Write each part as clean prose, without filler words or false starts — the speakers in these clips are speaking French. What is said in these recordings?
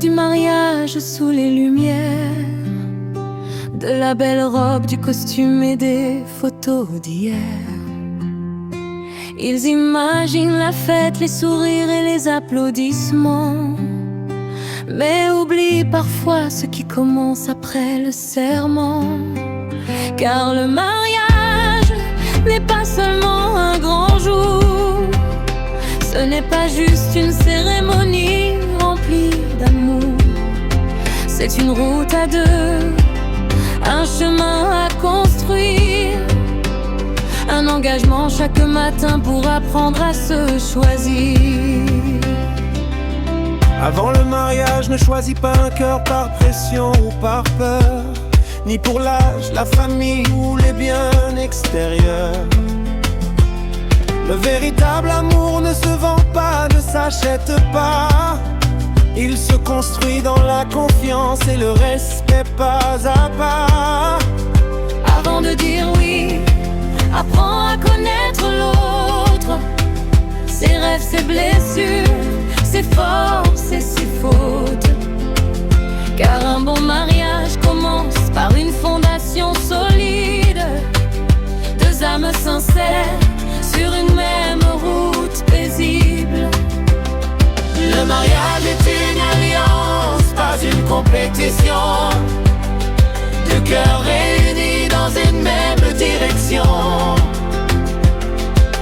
du mariage sous les lumières, de la belle robe, du costume et des photos d'hier. Ils imaginent la fête, les sourires et les applaudissements, mais oublient parfois ce qui commence après le serment. Car le mariage n'est pas seulement un grand jour, ce n'est pas juste une cérémonie remplie d'amour. C'est une route à deux, un chemin à construire, un engagement chaque matin pour apprendre à se choisir. Avant le mariage, ne choisis pas un cœur par pression ou par peur, ni pour l'âge, la famille ou les biens extérieurs. Le véritable amour ne se vend pas, ne s'achète pas. Il se construit dans la confiance et le respect pas à pas. Avant de dire oui, apprends à connaître l'autre, ses rêves, ses blessures, ses forces et ses fautes. Car un bon mariage commence par une fondation solide, deux âmes sincères sur une même route paisible. Le mariage est une alliance, pas une compétition. Deux cœurs réunis dans une même direction.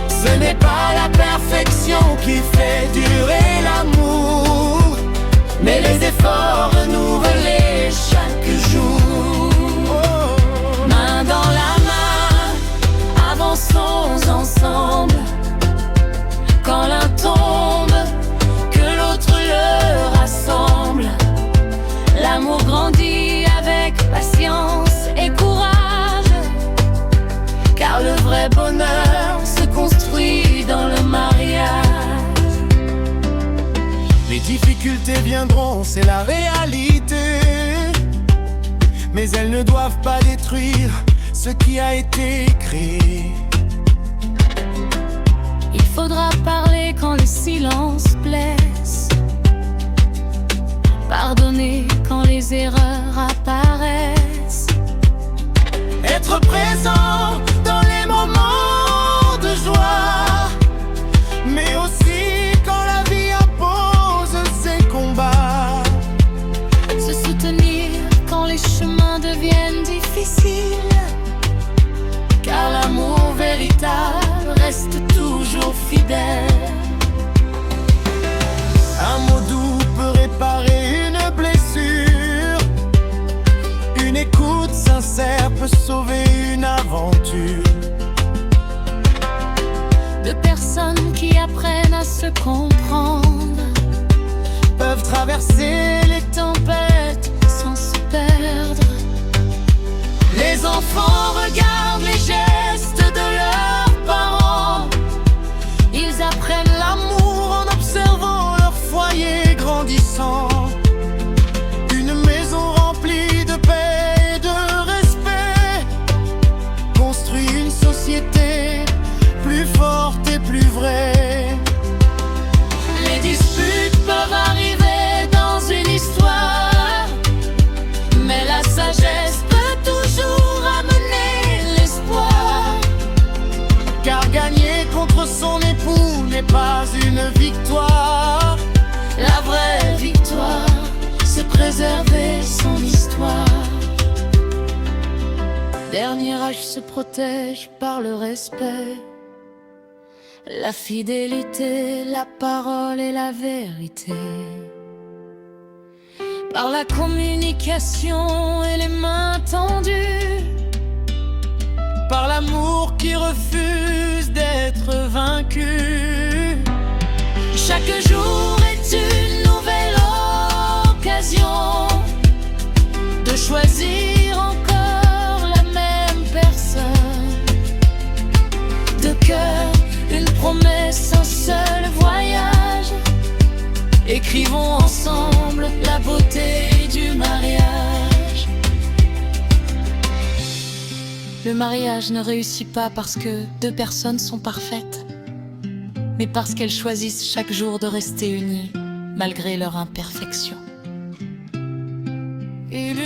Ce n'est pas la perfection qui fait durer l'amour, mais les efforts renouvelés chaque jour. Main dans la main, avançons ensemble. Quand l'un tombe, que l'autre le rassemble. L'amour grandit avec patience et courage, car le vrai bonheur se construit dans le mariage. Les difficultés viendront, c'est la réalité, mais elles ne doivent pas détruire ce qui a été créé. Il faudra parler quand le silence blesse, pardonner quand les erreurs apparaissent, Être présent dans les moments de joie, mais aussi quand la vie impose ses combats. se soutenir quand les chemins deviennent difficiles, car l'amour véritable reste toujours fidèle. Un mot doux peut réparer une blessure, une écoute sincère peut sauver une aventure. Deux personnes qui apprennent à se comprendre Peuvent traverser les tempêtes sans se perdre. Les enfants regardent les gestes de leurs parents, ils apprennent l'amour en observant leur foyer grandissant. Une maison remplie de paix et de respect construit une société plus forte et plus vraie. Les disputes peuvent arriver dans une histoire, mais la sagesse peut toujours amener l'espoir. Car gagner contre son époux n'est pas une victoire. La vraie victoire, c'est préserver son histoire. Dernier âge se protège par le respect, la fidélité, la parole et la vérité. Par la communication et les mains tendues, Par l'amour qui refuse d'être vaincu. chaque jour est une nouvelle occasion de choisir encore la même personne. De cœur, une promesse, un seul voyage. Écrivons ensemble la beauté du mariage. Le mariage ne réussit pas parce que deux personnes sont parfaites, mais parce qu'elles choisissent chaque jour de rester unies malgré leur imperfection. Mm.